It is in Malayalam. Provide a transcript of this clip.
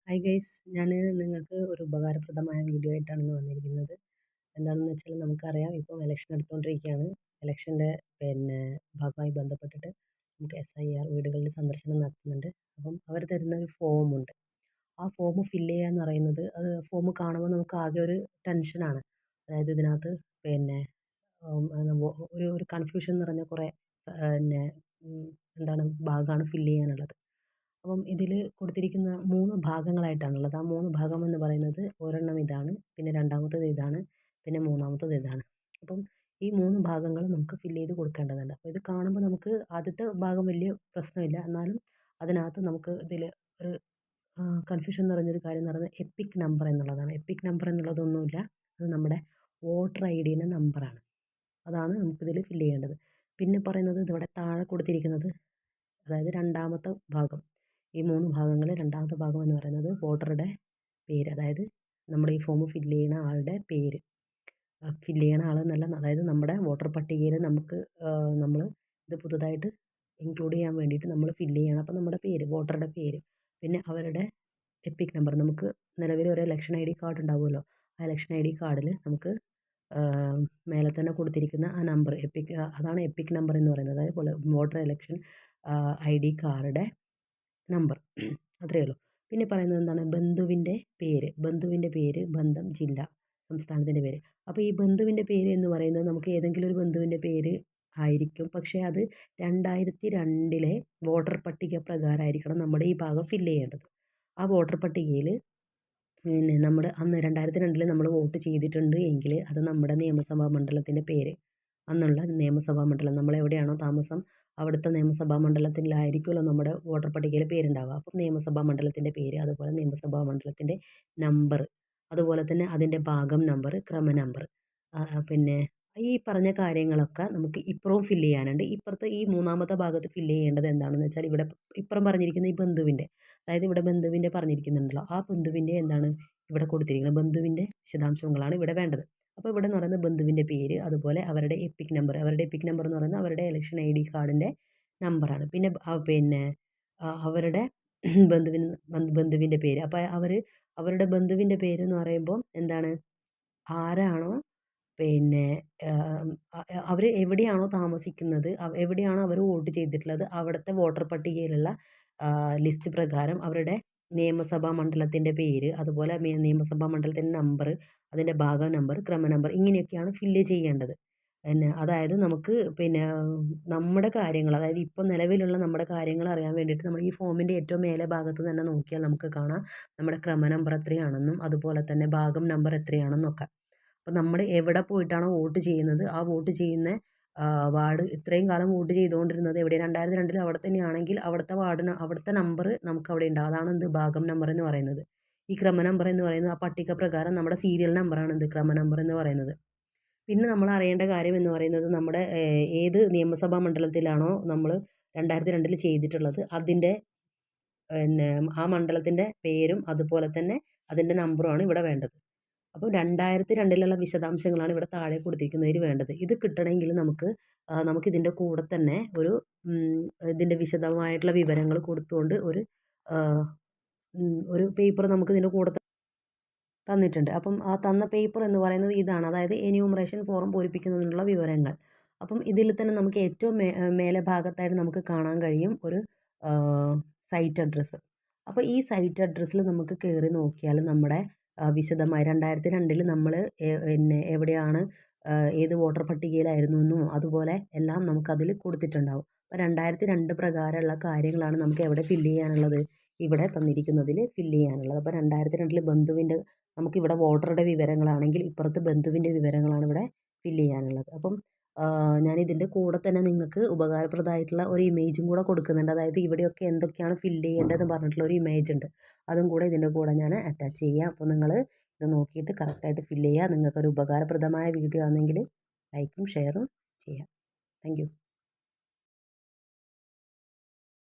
ഹായ് ഗൈസ്, ഞാൻ നിങ്ങൾക്ക് ഒരു ഉപകാരപ്രദമായ വീഡിയോ ആയിട്ടാണ് ഇന്ന് വന്നിരിക്കുന്നത്. എന്താണെന്ന് വെച്ചാൽ നമുക്കറിയാം, ഇപ്പം ഇലക്ഷൻ എടുത്തുകൊണ്ടിരിക്കുകയാണ്. ഇലക്ഷൻ്റെ ഭാഗമായി ബന്ധപ്പെട്ടിട്ട് നമുക്ക് SIR വീടുകളിൽ സന്ദർശനം നടത്തുന്നുണ്ട്. അപ്പം അവർ തരുന്ന ഒരു ഫോമുണ്ട്. ആ ഫോം ഫില്ല് ചെയ്യുക എന്ന് പറയുന്നത്, അത് ഫോം കാണുമ്പോൾ നമുക്ക് ആകെ ഒരു ടെൻഷനാണ്. അതായത് ഇതിനകത്ത് പിന്നെ ഒരു കൺഫ്യൂഷൻ നിറഞ്ഞ കുറേ പിന്നെ എന്താണ് ഭാഗമാണ് ഫില്ല് ചെയ്യാനുള്ളത്. അപ്പം ഇതിൽ കൊടുത്തിരിക്കുന്ന 3 ഭാഗങ്ങളായിട്ടാണുള്ളത്. ആ 3 ഭാഗം എന്ന് പറയുന്നത് ഒരെണ്ണം ഇതാണ്, പിന്നെ രണ്ടാമത്തേത് ഇതാണ്, പിന്നെ മൂന്നാമത്തേത് ഇതാണ്. അപ്പം ഈ 3 ഭാഗങ്ങൾ നമുക്ക് ഫില്ല് ചെയ്ത് കൊടുക്കേണ്ടതുണ്ട്. അപ്പോൾ ഇത് കാണുമ്പോൾ നമുക്ക് ആദ്യത്തെ ഭാഗം വലിയ പ്രശ്നമില്ല. എന്നാലും അതിനകത്ത് നമുക്ക് ഇതിൽ ഒരു കൺഫ്യൂഷൻ നിറഞ്ഞൊരു കാര്യം എന്ന് പറയുന്നത് എപ്പിക് നമ്പർ എന്നുള്ളതാണ്. എപ്പിക് നമ്പർ എന്നുള്ളതൊന്നുമില്ല, അത് നമ്മുടെ വോട്ടർ ID നമ്പറാണ്. അതാണ് നമുക്കിതിൽ ഫില്ല് ചെയ്യേണ്ടത്. പിന്നെ പറയുന്നത് ഇതിവിടെ താഴെ കൊടുത്തിരിക്കുന്നത്, അതായത് രണ്ടാമത്തെ ഭാഗം. ഈ 3 ഭാഗങ്ങൾ രണ്ടാമത്തെ ഭാഗം എന്ന് പറയുന്നത് വോട്ടറുടെ പേര്, അതായത് നമ്മുടെ ഈ ഫോം ഫില്ല് ചെയ്യുന്ന ആളുടെ പേര്. ഫില്ല് ചെയ്യണ ആളെന്നല്ല, അതായത് നമ്മുടെ വോട്ടർ പട്ടികയിൽ നമ്മൾ ഇത് പുതുതായിട്ട് ഇൻക്ലൂഡ് ചെയ്യാൻ വേണ്ടിയിട്ട് നമ്മൾ ഫില്ല് ചെയ്യണം. അപ്പോൾ നമ്മുടെ പേര്, വോട്ടറുടെ പേര്, പിന്നെ അവരുടെ എപ്പിക് നമ്പർ. നമുക്ക് നിലവിൽ ഒരു ഇലക്ഷൻ ID കാർഡ് ഉണ്ടാവുമല്ലോ, ആ ഇലക്ഷൻ ID കാർഡിൽ നമുക്ക് മേലെ തന്നെ കൊടുത്തിരിക്കുന്ന ആ നമ്പർ അതാണ് എപ്പിക് നമ്പർ എന്ന് പറയുന്നത്. അതേപോലെ voter election ID card number, അത്രയേ ഉള്ളൂ. പിന്നെ പറയുന്നത് എന്താണ്, ബന്ധുവിൻ്റെ പേര്, ബന്ധം, ജില്ല, സംസ്ഥാനത്തിൻ്റെ പേര്. അപ്പോൾ ഈ ബന്ധുവിൻ്റെ പേര് എന്ന് പറയുന്നത് നമുക്ക് ഏതെങ്കിലും ഒരു ബന്ധുവിൻ്റെ പേര് ആയിരിക്കും, പക്ഷേ അത് 2002 വോട്ടർ പട്ടിക പ്രകാരമായിരിക്കണം നമ്മുടെ ഈ ഭാഗം ഫില്ല് ചെയ്യേണ്ടത്. ആ വോട്ടർ പട്ടികയിൽ പിന്നെ അന്ന് 2002 നമ്മൾ വോട്ട് ചെയ്തിട്ടുണ്ട് എങ്കിൽ അത് നമ്മുടെ നിയമസഭാ മണ്ഡലത്തിൻ്റെ പേര്, അന്നുള്ള നിയമസഭാ മണ്ഡലം, നമ്മളെവിടെയാണോ താമസം അവിടുത്തെ നിയമസഭാ മണ്ഡലത്തിലായിരിക്കുമല്ലോ നമ്മുടെ വോട്ടർ പട്ടികയിൽ പേരുണ്ടാവുക. അപ്പം നിയമസഭാ മണ്ഡലത്തിൻ്റെ പേര്, അതുപോലെ നിയമസഭാ മണ്ഡലത്തിൻ്റെ നമ്പർ, അതുപോലെ തന്നെ അതിൻ്റെ ഭാഗം നമ്പർ, ക്രമ നമ്പർ. പിന്നെ ഈ പറഞ്ഞ കാര്യങ്ങളൊക്കെ നമുക്ക് ഇപ്പുറവും ഫില്ല് ചെയ്യാനുണ്ട്. ഇപ്പുറത്ത് ഈ മൂന്നാമത്തെ ഭാഗത്ത് ഫില്ല് ചെയ്യേണ്ടത് എന്താണെന്ന് വെച്ചാൽ, ഇവിടെ ഇപ്പുറം പറഞ്ഞിരിക്കുന്ന ഈ ബന്ധുവിൻ്റെ, അതായത് ഇവിടെ ബന്ധുവിൻ്റെ പറഞ്ഞിരിക്കുന്നുണ്ടല്ലോ, ആ ബന്ധുവിൻ്റെ എന്താണ് ഇവിടെ കൊടുത്തിരിക്കുന്നത്, ബന്ധുവിൻ്റെ വിശദാംശങ്ങളാണ് ഇവിടെ വേണ്ടത്. അപ്പോൾ ഇവിടെ എന്ന് പറയുന്നത് ബന്ധുവിൻ്റെ പേര്, അതുപോലെ അവരുടെ എപ്പിക് നമ്പർ എന്ന് പറയുന്നത് അവരുടെ ഇലക്ഷൻ ID കാർഡിൻ്റെ നമ്പറാണ്. പിന്നെ അവരുടെ ബന്ധുവിൻ്റെ പേര്. അപ്പോൾ അവരുടെ ബന്ധുവിൻ്റെ പേര് എന്ന് പറയുമ്പോൾ എന്താണ്, ആരാണോ പിന്നെ അവർ എവിടെയാണോ താമസിക്കുന്നത്, എവിടെയാണോ അവർ വോട്ട് ചെയ്തിട്ടുള്ളത്, അവിടുത്തെ വോട്ടർ പട്ടികയിലുള്ള ലിസ്റ്റ് പ്രകാരം അവരുടെ നിയമസഭാ മണ്ഡലത്തിൻ്റെ പേര്, അതുപോലെ നിയമസഭാ മണ്ഡലത്തിൻ്റെ നമ്പർ, അതിൻ്റെ ഭാഗം നമ്പർ, ക്രമ നമ്പർ, ഇങ്ങനെയൊക്കെയാണ് ഫില്ല് ചെയ്യേണ്ടത്. അതായത് നമുക്ക് നമ്മുടെ കാര്യങ്ങൾ, അതായത് ഇപ്പോൾ നിലവിലുള്ള നമ്മുടെ കാര്യങ്ങൾ അറിയാൻ വേണ്ടിയിട്ട് നമ്മൾ ഈ ഫോമിൻ്റെ ഏറ്റവും മേലെ ഭാഗത്ത് തന്നെ നോക്കിയാൽ നമുക്ക് കാണാം നമ്മുടെ ക്രമ നമ്പർ എത്രയാണെന്നും അതുപോലെ തന്നെ ഭാഗം നമ്പർ എത്രയാണെന്നൊക്കെ. അപ്പോൾ നമ്മൾ എവിടെ പോയിട്ടാണോ വോട്ട് ചെയ്യുന്നത്, ആ വോട്ട് ചെയ്യുന്ന വാർഡ്, ഇത്രയും കാലം വോട്ട് ചെയ്തുകൊണ്ടിരുന്നത് എവിടെ 2002 അവിടെ തന്നെയാണെങ്കിൽ അവിടുത്തെ നമ്പർ നമുക്ക് അവിടെ ഉണ്ടാവും. അതാണ് എന്ത്, ഭാഗം നമ്പർ എന്ന് പറയുന്നത്. ഈ ക്രമ നമ്പർ എന്ന് പറയുന്നത് ആ പട്ടിക പ്രകാരം നമ്മുടെ സീരിയൽ നമ്പറാണ് എന്ത്, ക്രമ നമ്പർ എന്ന് പറയുന്നത്. പിന്നെ നമ്മൾ അറിയേണ്ട കാര്യം എന്ന് പറയുന്നത്, നമ്മുടെ ഏത് നിയമസഭാ മണ്ഡലത്തിലാണോ നമ്മൾ 2002 ചെയ്തിട്ടുള്ളത് അതിൻ്റെ ആ മണ്ഡലത്തിൻ്റെ പേരും അതുപോലെ തന്നെ അതിൻ്റെ നമ്പറുമാണ് ഇവിടെ വേണ്ടത്. അപ്പോൾ 2002 വിശദാംശങ്ങളാണ് ഇവിടെ താഴെ കൊടുത്തിരിക്കുന്നതിൽ വേണ്ടത്. ഇത് കിട്ടണമെങ്കിൽ നമുക്കിതിൻ്റെ കൂടെ തന്നെ ഇതിൻ്റെ വിശദമായിട്ടുള്ള വിവരങ്ങൾ കൊടുത്തുകൊണ്ട് ഒരു പേപ്പർ നമുക്കിതിൻ്റെ കൂടെ തന്നിട്ടുണ്ട്. അപ്പം ആ തന്ന പേപ്പർ എന്ന് പറയുന്നത് ഇതാണ്, അതായത് എന്യൂമറേഷൻ ഫോറം പൂരിപ്പിക്കുന്നതിനുള്ള വിവരങ്ങൾ. അപ്പം ഇതിൽ തന്നെ നമുക്ക് ഏറ്റവും മേലെ ഭാഗത്തായിട്ട് നമുക്ക് കാണാൻ കഴിയും ഒരു സൈറ്റ് അഡ്രസ്സ്. അപ്പോൾ ഈ സൈറ്റ് അഡ്രസ്സിൽ നമുക്ക് കയറി നോക്കിയാൽ നമ്മുടെ വിശദമായി 2002 നമ്മൾ എവിടെയാണ്, ഏത് വോട്ടർ പട്ടികയിലായിരുന്നു എന്നും അതുപോലെ എല്ലാം നമുക്കതിൽ കൊടുത്തിട്ടുണ്ടാവും. അപ്പോൾ 2002 പ്രകാരമുള്ള കാര്യങ്ങളാണ് നമുക്ക് എവിടെ ഫില്ല് ചെയ്യാനുള്ളത്, ഇവിടെ തന്നിരിക്കുന്നതിൽ ഫില്ല് ചെയ്യാനുള്ളത്. അപ്പോൾ 2002 നമുക്കിവിടെ വോട്ടറുടെ വിവരങ്ങളാണെങ്കിൽ ഇപ്പുറത്ത് ബന്ധുവിൻ്റെ വിവരങ്ങളാണ് ഇവിടെ ഫില്ല് ചെയ്യാനുള്ളത്. അപ്പം ഞാനിതിൻ്റെ കൂടെ തന്നെ നിങ്ങൾക്ക് ഉപകാരപ്രദമായിട്ടുള്ള ഒരു ഇമേജും കൂടെ കൊടുക്കുന്നുണ്ട്. അതായത് ഇവിടെയൊക്കെ എന്തൊക്കെയാണ് ഫില്ല് ചെയ്യേണ്ടതെന്ന് പറഞ്ഞിട്ടുള്ള ഒരു ഇമേജ് ഉണ്ട്, അതും കൂടെ ഇതിൻ്റെ കൂടെ ഞാൻ അറ്റാച്ച് ചെയ്യാം. അപ്പോൾ നിങ്ങൾ ഇത് നോക്കിയിട്ട് കറക്റ്റായിട്ട് ഫില്ല് ചെയ്യുക. നിങ്ങൾക്കൊരു ഉപകാരപ്രദമായ വീഡിയോ ആണെങ്കിൽ ലൈക്കും ഷെയറും ചെയ്യാം. Thank you.